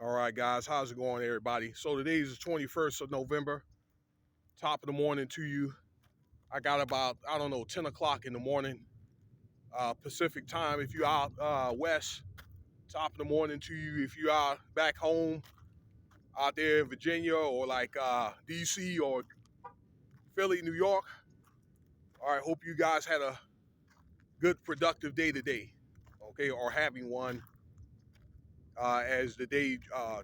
All right, guys, how's it going, everybody? So today is the 21st of November. Top of the morning to you. I got about, I don't know, 10 o'clock in the morning, Pacific time. If you're out west, top of the morning to you. If you're out back home, out there in Virginia or like D.C. or Philly, New York. All right, hope you guys had a good, productive day today, okay, or having one as the day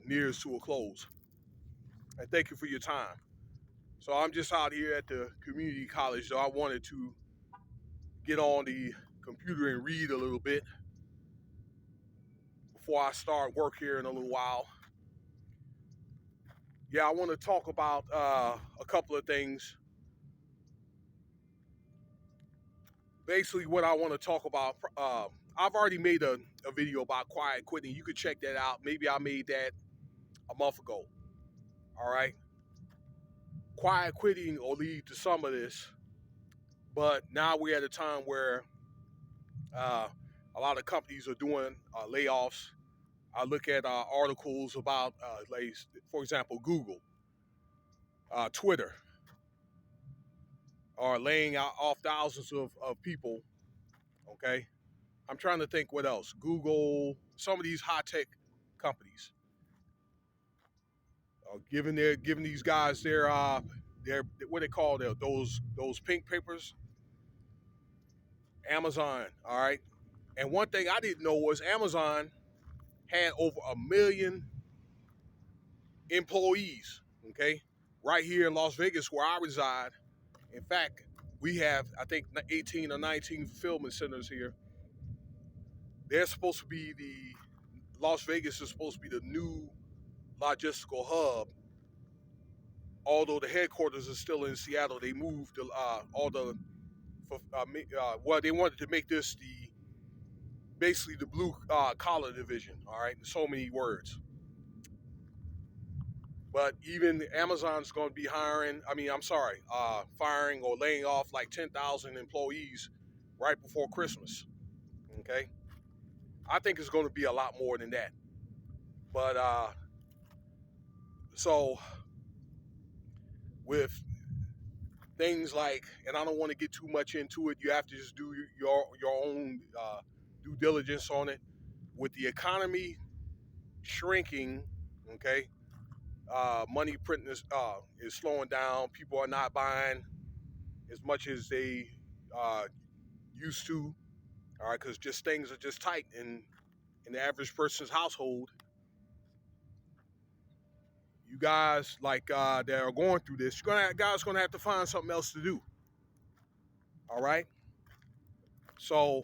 nears to a close. And thank you for your time. So I'm just out here at the community college, so I wanted to get on the computer and read a little bit before I start work here in a little while. Yeah, I want to talk about a couple of things. Basically, what I want to talk about, I've already made a video about quiet quitting. You could check that out. Maybe I made that a month ago. All right. Quiet quitting will lead to some of this, but now we're at a time where a lot of companies are doing layoffs. I look at articles about, like, for example, Google, Twitter, are laying off thousands of people. Okay, I'm trying to think what else. Google, some of these high tech companies, giving these guys their what they call those pink papers. Amazon, all right. And one thing I didn't know was Amazon had over 1 million employees. Okay, right here in Las Vegas where I reside. In fact, we have, I think, 18 or 19 fulfillment centers here. They're supposed to be Las Vegas is supposed to be the new logistical hub. Although the headquarters is still in Seattle, they moved all the, well, they wanted to make this basically the blue collar division, all right, in so many words. But even Amazon's going to be firing or laying off like 10,000 employees right before Christmas. Okay. I think it's going to be a lot more than that. But so with things like, and I don't want to get too much into it, you have to just do your own due diligence on it. With the economy shrinking, okay, money printing is slowing down. People are not buying as much as they uh, used to. All right, because just things are just tight in the average person's household. You guys like that are going through this, guys gonna have to find something else to do. All right. So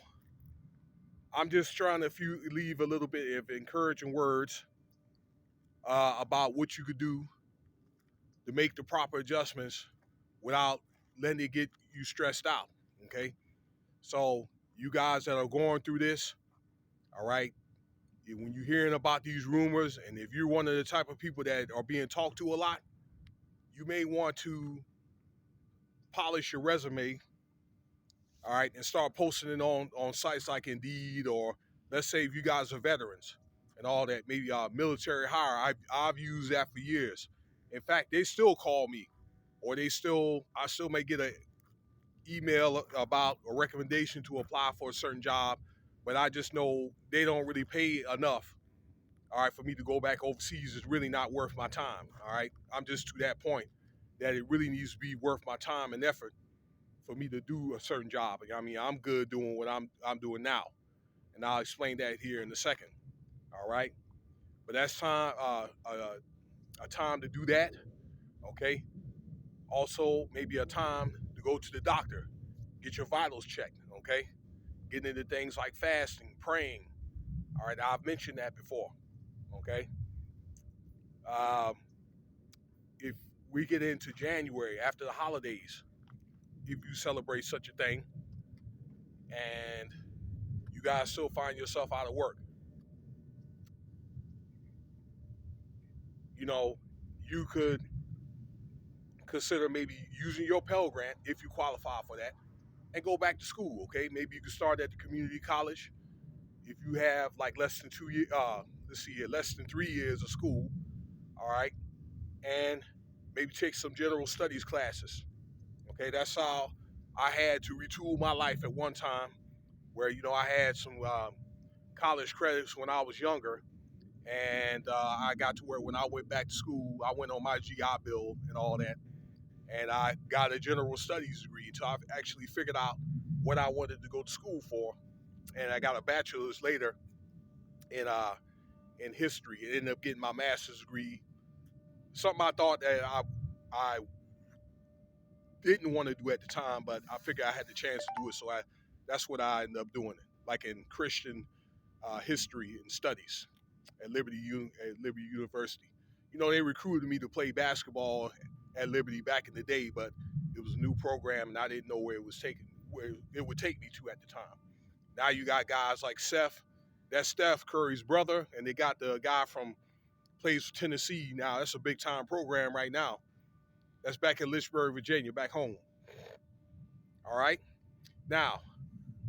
I'm just trying to leave a little bit of encouraging words about what you could do to make the proper adjustments without letting it get you stressed out. Okay. So you guys that are going through this, all right, when you're hearing about these rumors, and if you're one of the type of people that are being talked to a lot, you may want to polish your resume, all right, and start posting it on sites like Indeed, or let's say if you guys are veterans and all that, maybe military hire. I've used that for years. In fact, they still call me, or I still may get an email about a recommendation to apply for a certain job, but I just know they don't really pay enough. All right, for me to go back overseas is really not worth my time. All right, I'm just to that point that it really needs to be worth my time and effort for me to do a certain job. I mean, I'm good doing what I'm doing now, and I'll explain that here in a second. All right, but that's a time to do that. Okay. Also, maybe a time to go to the doctor, get your vitals checked. Okay, getting into things like fasting, praying. All right, I've mentioned that before. Okay. Um, if we get into January after the holidays, if you celebrate such a thing, and you guys still find yourself out of work, you know, you could consider maybe using your Pell Grant if you qualify for that and go back to school. Okay, maybe you could start at the community college if you have like less than 2 years, let's see here, less than 3 years of school, all right, and maybe take some general studies classes. Okay, that's how I had to retool my life at one time, where I had some college credits when I was younger, and I got to where when I went back to school, I went on my GI Bill and all that, and I got a general studies degree. So I've actually figured out what I wanted to go to school for, and I got a bachelor's later in history. It ended up getting my master's degree. Something I thought that I didn't want to do at the time, but I figured I had the chance to do it, so that's what I ended up doing, like in Christian history and studies at Liberty University. They recruited me to play basketball at Liberty back in the day, but it was a new program, and I didn't know where it would take me to at the time. Now you got guys like Seth, that's Steph Curry's brother, and they got the guy from plays for Tennessee now. That's a big time program right now. That's back in Lynchburg, Virginia, back home. All right. Now,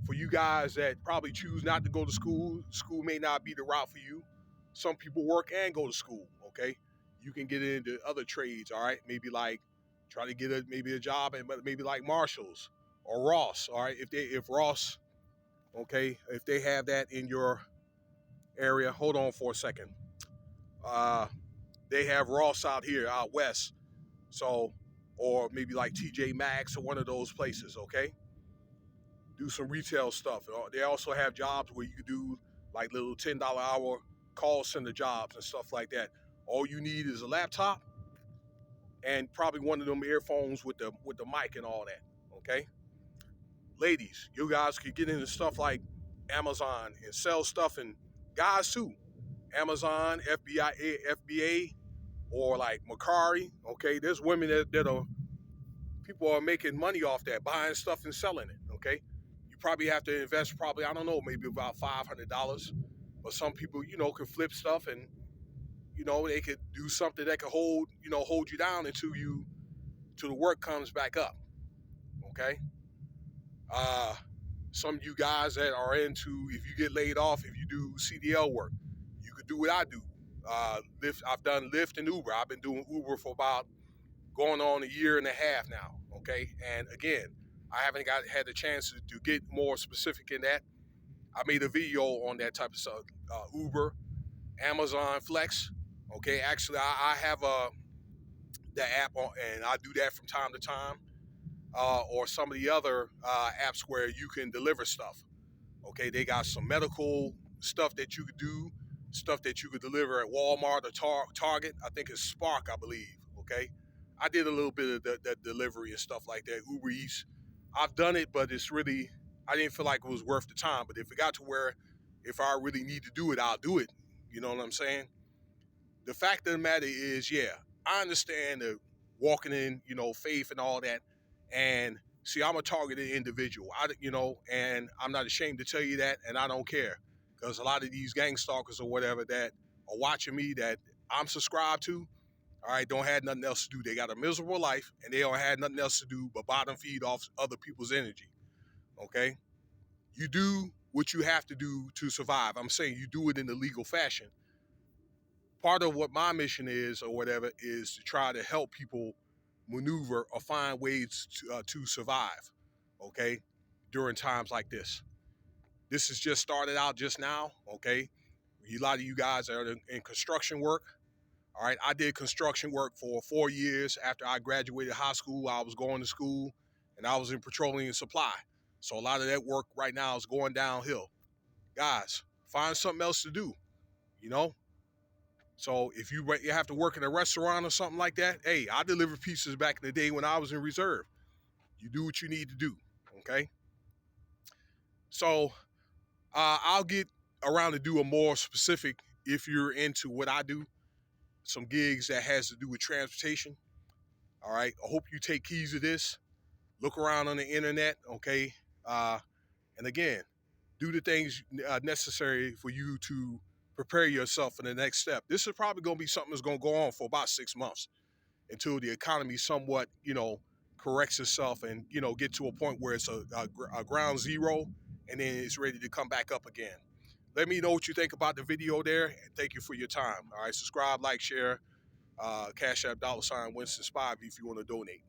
for you guys that probably choose not to go to school, school may not be the route for you. Some people work and go to school, okay? You can get into other trades, all right? Maybe like try to get maybe a job at maybe like Marshall's or Ross, all right? If Ross, okay, if they have that in your area, hold on for a second. They have Ross out here out west. So or maybe like TJ Maxx or one of those places, okay? Do some retail stuff. They also have jobs where you can do like little $10 hour call center jobs and stuff like that. All you need is a laptop and probably one of them earphones with the mic and all that. Okay, ladies, you guys could get into stuff like Amazon and sell stuff, and guys too. Amazon, FBA, or like Macari. Okay, there's women that are people are making money off that, buying stuff and selling it. Okay, you probably have to invest probably I don't know maybe about $500, but some people can flip stuff and they could do something that could hold you down until the work comes back up. Okay, uh, some of you guys that are into if you get laid off if you do CDL work, you could do what I do. Lyft, I've done Lyft and Uber. I've been doing Uber for about going on a year and a half now. Okay, and again, I haven't had the chance to get more specific in that. I made a video on that type of stuff. Uber, Amazon Flex. Okay, actually, I have the app on, and I do that from time to time. Or some of the other apps where you can deliver stuff. Okay, they got some medical stuff that you could do, stuff that you could deliver at Walmart or Target. I think it's Spark, I believe. Okay, I did a little bit of that delivery and stuff like that. Uber Eats, I've done it, but it's really I didn't feel like it was worth the time. But if it got to where if I really need to do it, I'll do it. You know what I'm saying? The fact of the matter is, yeah, I understand the walking in, faith and all that. And see, I'm a targeted individual. And I'm not ashamed to tell you that, and I don't care because a lot of these gang stalkers or whatever that are watching me that I'm subscribed to, all right, don't have nothing else to do. They got a miserable life, and they don't have nothing else to do but bottom feed off other people's energy. Okay, you do what you have to do to survive. I'm saying you do it in a legal fashion. Part of what my mission is or whatever is to try to help people maneuver or find ways to survive, okay, during times like this. This has just started out just now, okay? A lot of you guys are in construction work, all right? I did construction work for 4 years after I graduated high school. I was going to school, and I was in petroleum supply. So a lot of that work right now is going downhill. Guys, find something else to do, you know? So if you have to work in a restaurant or something like that, hey, I delivered pizzas back in the day when I was in reserve. You do what you need to do, okay? So I'll get around to do a more specific if you're into what I do, some gigs that has to do with transportation. All right. I hope you take keys of this. Look around on the internet, okay? And again, do the things necessary for you to prepare yourself for the next step. This is probably going to be something that's going to go on for about 6 months until the economy somewhat, corrects itself and, get to a point where it's a ground zero and then it's ready to come back up again. let me know what you think about the video there, and thank you for your time. All right, subscribe, like, share, Cash App, $Winston Spivey if you want to donate.